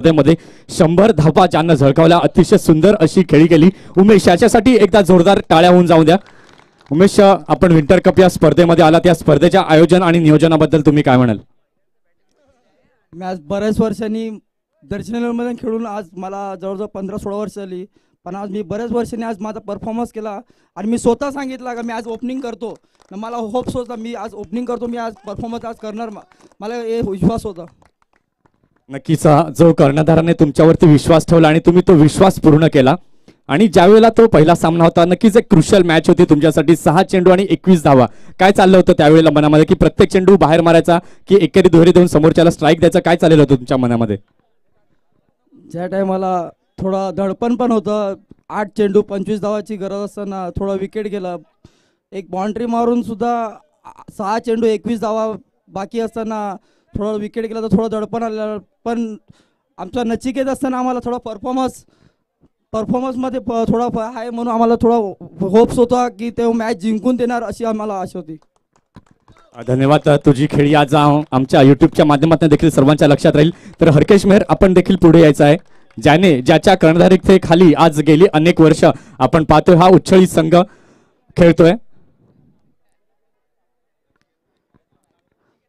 स्पर्धेमध्ये 100 धावा ज्यांना झळकावल्या, अतिशय सुंदर अशी खेळी केली. उमेश, याच्यासाठी एकदा जोरदार टाळ्या होऊन जाऊ द्या. उमेश, आपण विंटर कप या स्पर्धेमध्ये आलात, या स्पर्धेच्या आयोजन आणि नियोजनाबद्दल तुम्ही काय म्हणाल? मी आज बऱ्याच वर्षांनी दर्शनीमध्ये खेळून आज मला जवळजवळ 15-16 वर्ष झाली, पण आज मी बऱ्याच वर्षांनी आज माझा परफॉर्मन्स केला आणि मी स्वतः सांगितलं का मी आज ओपनिंग करतो. मला होप्स होता मी आज ओपनिंग करतो, मी आज परफॉर्मन्स आज करणार, मला हे विश्वास होता. नक्कीच जो कर्णधाराने तुमच्यावरती विश्वास ठेवला आणि तुम्ही तो विश्वास पूर्ण केला. आणि ज्यावेळेला तो पहिला सामना होता, नक्कीच एक क्रुशियल मॅच होती तुमच्यासाठी. 6 चेंडू आणि 21 धावा. काय चाललं होतं त्यावेळेला मनामध्ये, की प्रत्येक चेंडू बाहेर मारायचा की एकेरी दुहेरी देऊन समोरच्याला स्ट्राईक द्यायचा, काय चाललेलं होतं तुमच्या मनामध्ये? ज्या टायमाला थोडा धडपण पण होतं. 8 चेंडू 25 धावाची गरज असताना थोडा विकेट गेला. एक बाउंड्री मारून सुद्धा 6 चेंडू 21 धावा बाकी असताना थोडा विकेट गेला तर थोडं दडपण आलेलं. पण आमचा नचिकेत असताना आम्हाला थोडा परफॉर्मन्समध्ये थोडा आहे म्हणून आम्हाला थोडा होप्स होता की ते मॅच जिंकून देणार अशी आम्हाला आशा होती. धन्यवाद. तुझी खेळी आज आमच्या युट्यूबच्या माध्यमातून देखील सर्वांच्या लक्षात राहील. तर हरकेश मेहर, आपण देखील पुढे यायचं आहे. ज्याच्या कर्णधारीतेखाली आज गेली अनेक वर्ष आपण पाहतोय हा उच्छळी संघ खेळतोय.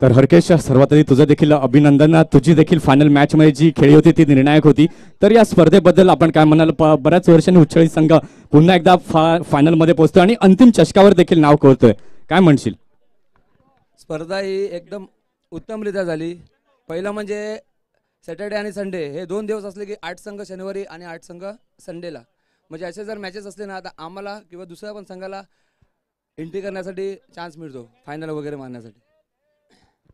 तर हरकेश, सर्वात आधी तुझं देखील अभिनंदन. तुझी देखील फायनल मॅच मध्ये जी खेळी होती ती निर्णायक होती. तर या स्पर्धेबद्दल आपण काय म्हणाल? बऱ्याच वर्षांनी उच्छळी संघ पुन्हा एकदा फायनल मध्ये पोहोचतोय आणि अंतिम चषकावर देखील नाव कोरतोय, काय म्हणशील? स्पर्धा ही एकदम उत्तमरित्या झाली. पहिलं म्हणजे सॅटर्डे आणि संडे हे 2 दिवस असले की 8 संघ शनिवारी आणि 8 संघ संडेला, म्हणजे असे जर मॅचेस असले ना तर आम्हाला किंवा दुसऱ्या पण संघाला एंट्री करण्यासाठी चान्स मिळतो फायनल वगैरे मारण्यासाठी.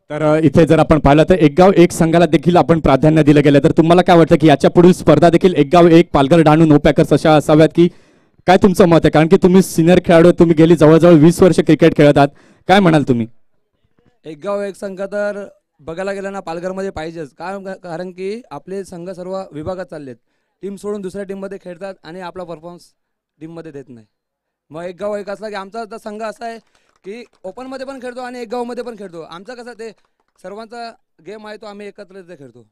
तर इथे जर आपण पाहिलं तर एक गाव एक संघाला देखील आपण प्राधान्य दिलं गेलं. तर तुम्हाला काय वाटतं की याच्या पुढील स्पर्धा देखील एक गाव एक, पालघर, डहाणू, नो पॅकर्स अशा असाव्यात, की काय तुमचं मत आहे? कारण की तुम्ही सिनियर खेळाडू, तुम्ही गेली जवळजवळ 20 वर्ष क्रिकेट खेळत आहात, काय म्हणाल तुम्ही? एक गाव एक संघ तर बघायला गेलं ना पालघरमध्ये पाहिजेच. कारण की आपले संघ सर्व विभागात चाललेत, टीम सोडून दुसऱ्या टीममध्ये खेळतात आणि आपला परफॉर्मन्स टीममध्ये देत नाही. मग एक गाव एक असला की आमचा आता संघ असा आहे की ओपनमध्ये पण खेळतो आणि एक गावमध्ये पण खेळतो. आमचा कसा ते सर्वांचा गेम आहे तो आम्ही एकत्र खेळतो.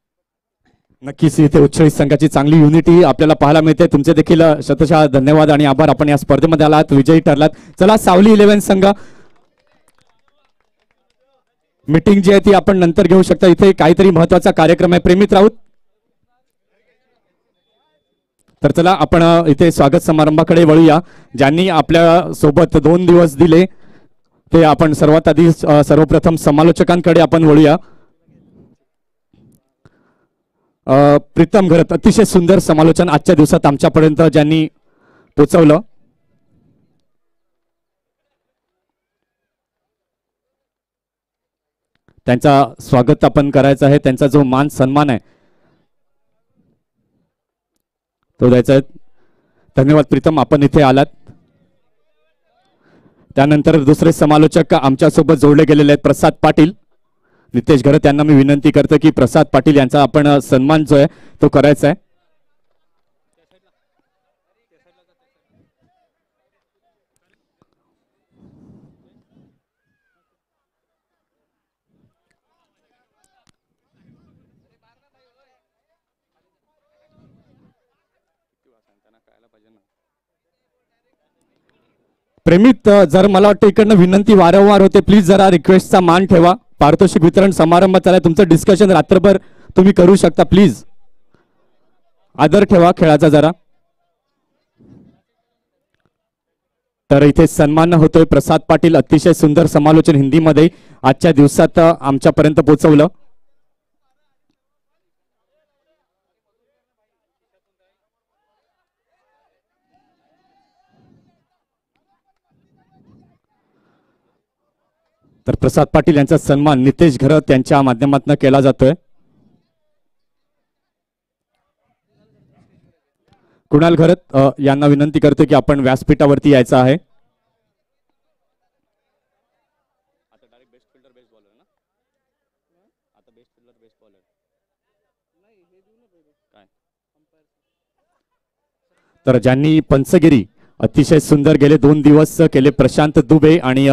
नक्कीच इथे उच्छळी संघाची चांगली युनिटी आपल्याला पाहायला मिळते. तुमचे देखील शतशः धन्यवाद आणि आभार. आपण या स्पर्धेमध्ये आलात, विजयी ठरलात. चला, सावली 11 संघ मीटिंग जी आहे ती आपण नंतर घेऊ शकता. इथे काहीतरी महत्वाचा कार्यक्रम आहे. प्रेमित राऊत, तर चला आपण इथे स्वागत समारंभाकडे वळूया. ज्यांनी आपल्या सोबत 2 दिवस दिले ते आपण सर्वात आधी सर्वप्रथम समालोचकांकडे आपण वळूया. प्रीतम घरत, अतिशय सुंदर समालोचन आजच्या दिवसात आमच्यापर्यंत ज्यांनी पोचवलं. त्यांचा स्वागत आपण करायचं आहे. त्यांचा जो मान सन्मान आहे तो द्यायचा आहे. धन्यवाद प्रीतम, आपण इथे आलात. त्यानंतर दुसरे समालोचक आमच्यासोबत जोडले गेलेले आहेत प्रसाद पाटील. नितेश घरत यांना मी विनंती करतो की प्रसाद पाटील यांचा आपण सन्मान जो आहे तो करायचा आहे. प्रेमित, जर मला वाटतं इकडनं विनंती वारंवार होते, प्लीज जरा रिक्वेस्टचा मान ठेवा. पारितोषिक वितरण समारंभ चालू आहे, तुमचं डिस्कशन रात्रभर तुम्ही करू शकता, प्लीज आदर ठेवा खेळाचा जरा. तर इथे सन्मान होतोय प्रसाद पाटील, अतिशय सुंदर समालोचन हिंदीमध्ये आजच्या दिवसात आमच्यापर्यंत पोहोचवलं. तर प्रसाद पाटील यांचा सन्मान नितेश घरत यांच्या माध्यमातून केला जातोय. कुणाल घरत यांना विनंती करतो की आपण व्यासपीठावरती यायचं आहे. तर ज्यांनी पंचगिरी अतिशय सुंदर गेले 2 दिवस केले, प्रशांत दुबे आणि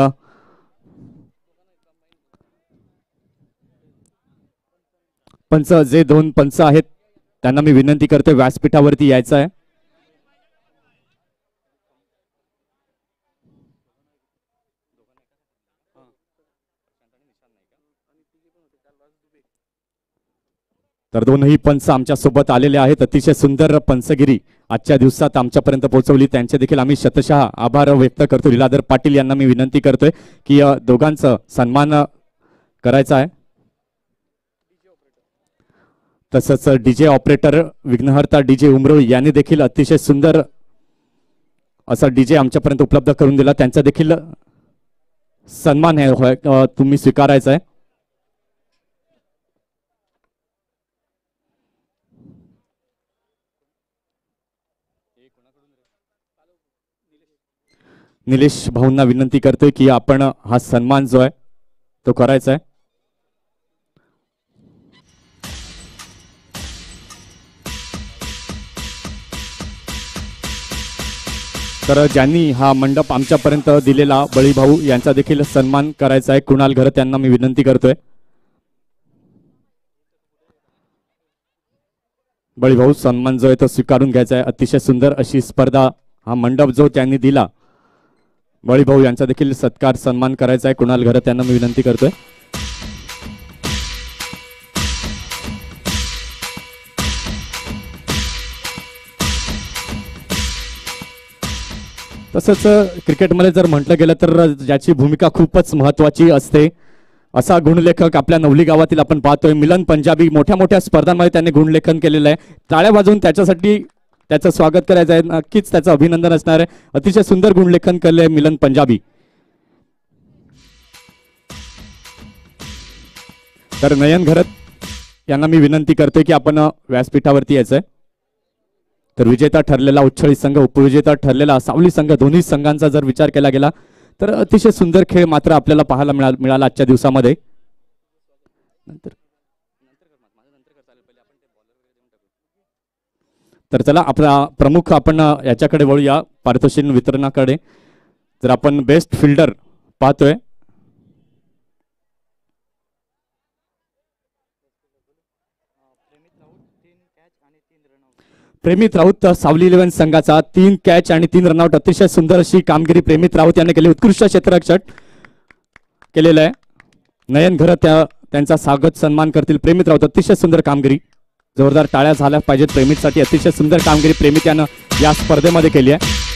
पंच, जे 2 पंच आहेत त्यांना मी विनंती करते व्यासपीठावरती यायचं आहे. तर दोनही पंच आमच्या सोबत आलेले आहेत. अतिशय सुंदर पंचगिरी आजच्या दिवसात आमच्यापर्यंत पोहोचवली, त्यांचे देखील आम्ही शतशः आभार व्यक्त करतो. लीलाधर पाटील यांना मी विनंती करतोय की दोघांचा सन्मान करायचा आहे. तसंच डीजे ऑपरेटर विघ्नहर्ता डीजे उमरोळी यांनी देखील अतिशय सुंदर असा डीजे आमच्यापर्यंत उपलब्ध करून दिला, त्यांचा देखील सन्मान आहे तुम्ही स्वीकारायचा आहे. निलेश भाऊंना विनंती करतोय की आपण हा सन्मान जो आहे तो करायचा आहे. तर ज्यांनी हा मंडप आमच्यापर्यंत दिलेला बळीभाऊ यांचा देखील सन्मान करायचा आहे. कुणाल घरत यांना मी विनंती करतोय. बळीभाऊ सन्मान जो आहे तो स्वीकारून घ्यायचा आहे. अतिशय सुंदर अशी स्पर्धा हा मंडप जो त्यांनी दिला, बळीभाऊ यांचा देखील सत्कार सन्मान करायचा आहे. कुणाल घरत यांना मी विनंती करतोय. तसंच क्रिकेटमध्ये जर म्हटलं गेलं तर ज्याची भूमिका खूपच महत्वाची असते असा गुणलेखक आपल्या नवली गावातील आपण पाहतोय मिलन पंजाबी. मोठ्या मोठ्या स्पर्धांमध्ये त्यांनी गुणलेखन केलेलं आहे. टाळ्या वाजवून त्याच्यासाठी त्याचं स्वागत करायचं आहे. नक्कीच त्याचं अभिनंदन असणार आहे. अतिशय सुंदर गुणलेखन केलंय मिलन पंजाबी. तर नयन घरत यांना मी विनंती करतोय की आपण व्यासपीठावरती यायचंय. तर विजेता ठरलेला उच्छळी संघ, उपविजेता ठरलेला सावली संघ, दोन्ही संघांचा जर विचार केला गेला तर अतिशय सुंदर खेळ मात्र आपल्याला पाहायला मिळाला आजच्या दिवसामध्ये. तर चला आपला प्रमुख आपण याच्याकडे वळूया, पारितोषिक वितरणाकडे. जर आपण बेस्ट फिल्डर पाहतोय प्रेमित राऊत, सावली 11 संघाचा 3 कॅच आणि 3 रनआउट. अतिशय सुंदर अशी कामगिरी प्रेमित राऊत यांनी केली. उत्कृष्ट क्षेत्ररक्षक केलेलं आहे. नयन घरत त्यांचा स्वागत सन्मान करतील. प्रेमित राऊत अतिशय सुंदर कामगिरी, जोरदार टाळ्या झाल्या पाहिजेत प्रेमितसाठी. अतिशय सुंदर कामगिरी प्रेमित यानं या स्पर्धेमध्ये केली आहे.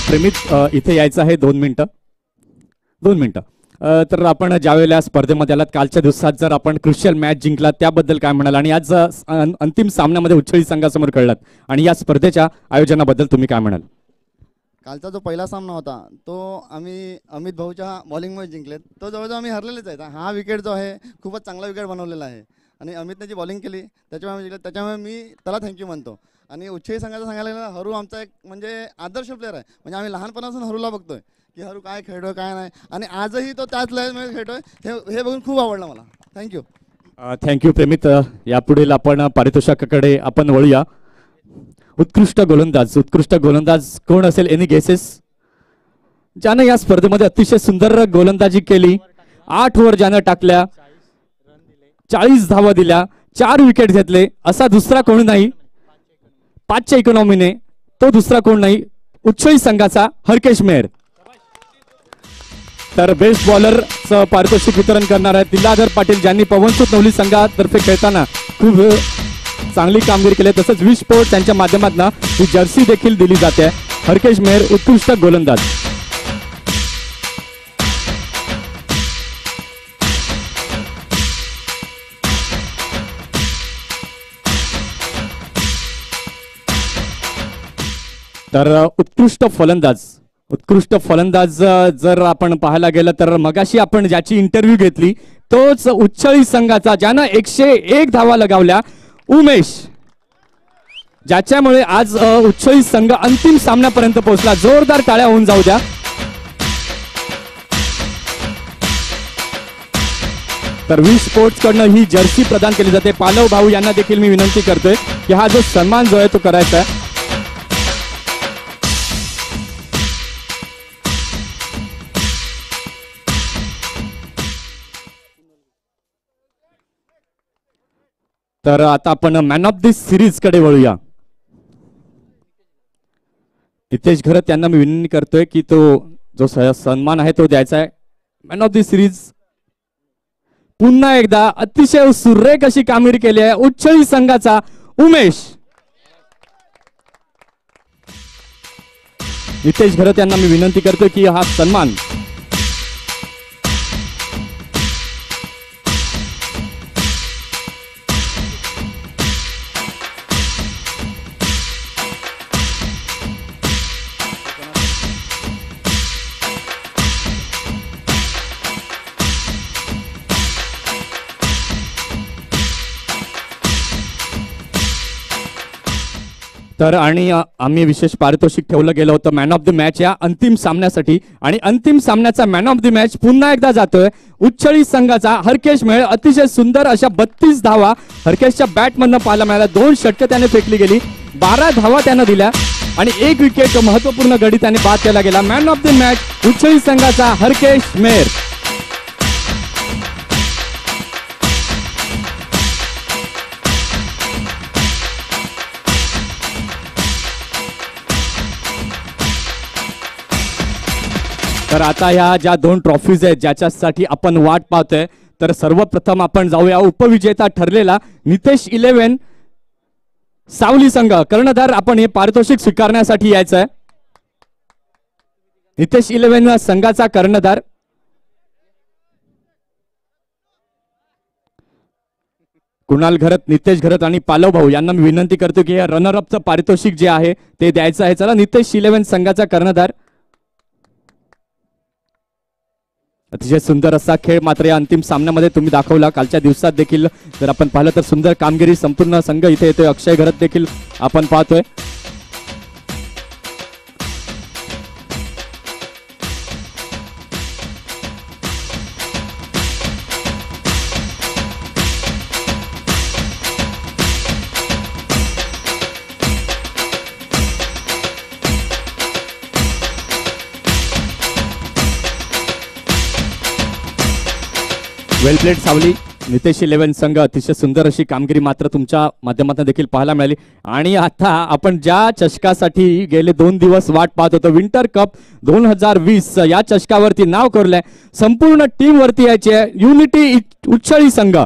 प्रेमित इथे यायचं आहे. 2 मिनिटं. तर आपण ज्यावेळेला स्पर्धेमध्ये आलात, कालच्या दिवसात जर आपण क्रुशियल मॅच जिंकला त्याबद्दल काय म्हणाल, आणि आज अंतिम सामन्यामध्ये उच्छळी संघासमोर खेळलात, आणि या स्पर्धेच्या आयोजनाबद्दल तुम्ही काय म्हणाल? कालचा जो पहिला सामना होता तो आम्ही अमित भाऊच्या बॉलिंगमुळे जिंकलेत. तो जवळजवळ आम्ही हरलेलेच आहे. हा विकेट जो आहे खूपच चांगला विकेट बनवलेला आहे आणि अमितने जी बॉलिंग केली त्याच्यामुळे जिंकले. त्याच्यामुळे मी त्याला थँक्यू म्हणतो. आणि उच्छळी संघाचं सांगायला गेलं, हरू आमचा एक म्हणजे आदर्श प्लेअर आहे. म्हणजे आम्ही लहानपणापासून हरूला बघतोय की हरू काय खेळतोय काय नाही, आणि आजही तो त्याच लेवलमध्ये खेळतोय. हे बघून खूप आवडलं मला. थँक्यू. थँक्यू प्रेमित. यापुढील आपण पारितोषिकाकडे आपण वळूया. उत्कृष्ट गोलंदाज कोण असेल? Any guesses? ज्यानं या स्पर्धेमध्ये अतिशय सुंदर गोलंदाजी केली. 8 ओव्हर ज्यानं टाकल्या, 40 धावा दिल्या, 4 विकेट घेतले, असा दुसरा कोणी नाही. 5च्या इकॉनॉमीने तो दुसरा कोण नाही, उच्छळी संघाचा हरकेश मेहर. तर बेस्ट बॉलरचं पारितोषिक वितरण करणार आहेत लीलाधर पाटील, ज्यांनी पवनसूत नवली संघातर्फे खेळताना खूप चांगली कामगिरी केली. तसंच विश स्पोर्ट्स यांच्या माध्यमातून ही जर्सी देखील दिली जाते. हरकेश मेहर उत्कृष्ट गोलंदाज. तर उत्कृष्ट फलंदाज जर आपण पाहायला गेलं तर मगाशी आपण ज्याची इंटरव्ह्यू घेतली तोच उच्छळी संघाचा, ज्यानं 101 धावा लगावल्या, उमेश, ज्याच्यामुळे आज उच्छळी संघ अंतिम सामन्यापर्यंत पोहोचला. जोरदार टाळ्या होऊन जाऊ द्या. तर वी स्पोर्ट्स कडनं ही जर्सी प्रदान केली जाते. पालव भाऊ यांना देखील मी विनंती करतोय की हा जो सन्मान जो आहे तो करायचा आहे. तर आता आपण मॅन ऑफ द सिरीज कडे वळूया. नितेश घरत यांना मी विनंती करतोय की तो जो सन्मान आहे तो द्यायचा आहे. मॅन ऑफ द सिरीज पुन्हा एकदा अतिशय सुरेख अशी कामगिरी केली आहे उच्छळी संघाचा उमेश. नितेश घरत यांना मी विनंती करतोय की हा सन्मान तर आणि आम्ही विशेष पारितोषिक ठेवलं गेलं होतं मॅन ऑफ द मॅच या अंतिम सामन्यासाठी. आणि अंतिम सामन्याचा मॅन ऑफ द मॅच पुन्हा एकदा जातोय उच्छळी संघाचा हरकेश मेळ. अतिशय सुंदर अशा 32 धावा हरकेशच्या बॅटमधनं पाहायला मिळाल्या. 2 षटकं त्याने फेकली गेली, 12 धावा त्यानं दिल्या आणि 1 विकेट महत्वपूर्ण गडी त्याने बाद केला गेला. मॅन ऑफ द मॅच उच्छळी संघाचा हरकेश मेहर. तर आता ह्या ज्या 2 ट्रॉफीज आहेत ज्याच्यासाठी आपण वाट पाहतोय, तर सर्वप्रथम आपण जाऊया उपविजेता ठरलेला नितेश 11 सावली संघ कर्णधार. आपण हे पारितोषिक स्वीकारण्यासाठी यायचं आहे. नितेश 11 संघाचा कर्णधार कुणाल घरत, नितेश घरत आणि पालव भाऊ यांना मी विनंती करतो की हे रनरअपचं पारितोषिक जे आहे ते द्यायचं आहे. चला नितेश 11 संघाचा कर्णधार. अतिशय सुंदर असा खेळ मात्र या अंतिम सामन्यामध्ये तुम्ही दाखवला. कालच्या दिवसात देखील जर आपण पाहिलं तर सुंदर कामगिरी संपूर्ण संघ इथे येतोय. अक्षय घरत देखील आपण पाहतोय. वेल प्लेड सावली. नितेश 11 संघ अतिशय सुंदर अशी कामगिरी मात्र तुमच्या माध्यमातून देखील पाहायला मिळाली. आणि आता आपण ज्या चषकासाठी गेले 2 दिवस वाट पाहत होतो विंटर कप 2020 या चषकावरती नाव कोरलंय. संपूर्ण टीम वरती यायची आहे युनिटी उच्छळी संघ.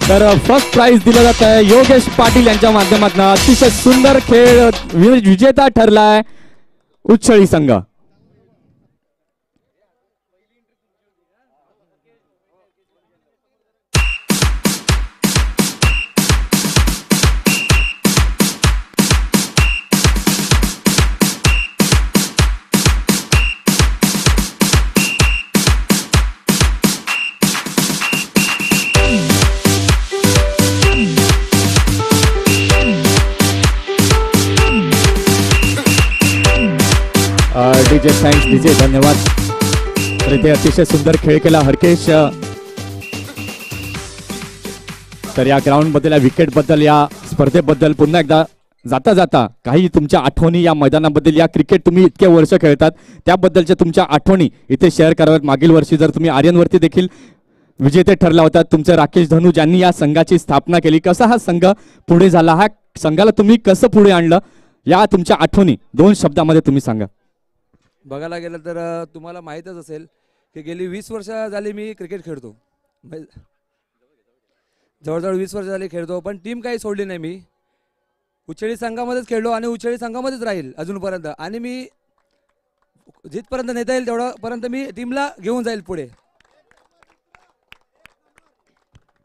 तर फर्स्ट प्राइज दिलं जात आहे योगेश पाटील यांच्या माध्यमातून. अतिशय सुंदर खेळ विजेता ठरलाय उच्छळी संघ. डीजे थँक्स डीजे धन्यवाद. तर इथे अतिशय सुंदर खेळ केला हरकेश. तर या ग्राउंड बद्दल या विकेट बद्दल या स्पर्धेबद्दल पुन्हा एकदा जाता जाता काही तुमच्या आठवणी या मैदानाबद्दल या क्रिकेट तुम्ही इतके वर्ष खेळतात त्याबद्दलच्या तुमच्या आठवणी इथे शेअर कराव्यात. मागील वर्षी जर तुम्ही आर्यनवरती देखील विजेते ठरला होता तुमचे राकेश धनू ज्यांनी या संघाची स्थापना केली. कसा हा संघ पुढे झाला, हा संघाला तुम्ही कसं पुढे आणलं, या तुमच्या आठवणी 2 शब्दामध्ये तुम्ही सांगा. बघायला गेलं तर तुम्हाला माहीतच असेल की गेली 20 वर्ष झाली मी क्रिकेट खेळतो. जवळजवळ 20 वर्ष झाली खेळतो, पण टीम काही सोडली नाही. मी उच्छळी संघामध्येच खेळलो आणि उच्छळी संघामध्येच राहील अजूनपर्यंत. आणि मी जिथपर्यंत नेता येईल तेवढ्यापर्यंत मी टीमला घेऊन जाईल पुढे.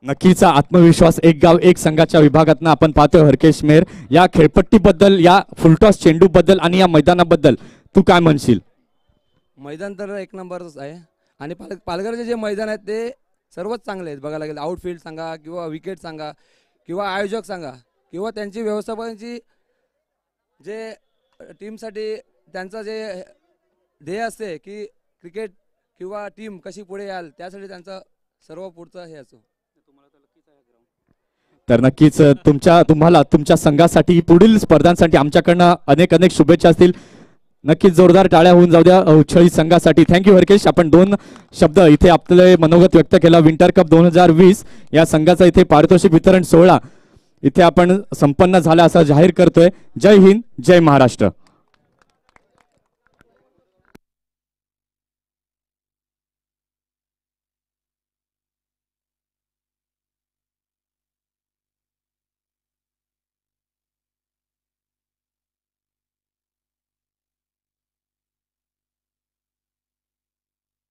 नक्कीच आत्मविश्वास एक गाव एक संघाच्या विभागातनं आपण पाहतोय हरकेश मेहर. या खेळपट्टीबद्दल, या फुलटॉस चेंडू बद्दल आणि या मैदानाबद्दल तू काय म्हणशील? मैदान तर एक नंबरच आहे आणि पालघरचे जे मैदान आहेत ते सर्वच चांगले आहेत. बघायला गेलं आउटफील्ड सांगा किंवा विकेट सांगा किंवा आयोजक सांगा किंवा त्यांची व्यवस्थापनाची जे टीमसाठी त्यांचं जे ध्येय असते की क्रिकेट किंवा टीम कशी पुढे याल त्यासाठी त्यांचं सर्व पुढचं हे असो. तर नक्कीच तुम्हाला तुमच्या संघासाठी पुढील स्पर्धांसाठी आमच्याकडनं अनेक अनेक शुभेच्छा असतील. नक्कीच जोरदार टाळ्या होऊन जाऊ द्या उछळी संघासाठी. थँक्यू हरकेश. आपण 2 शब्द इथे आपले मनोगत व्यक्त केला. विंटर कप 2020 या संघाचा इथे पारितोषिक वितरण सोहळा इथे आपण संपन्न झाला असं जाहीर करतोय. जय हिंद, जय महाराष्ट्र.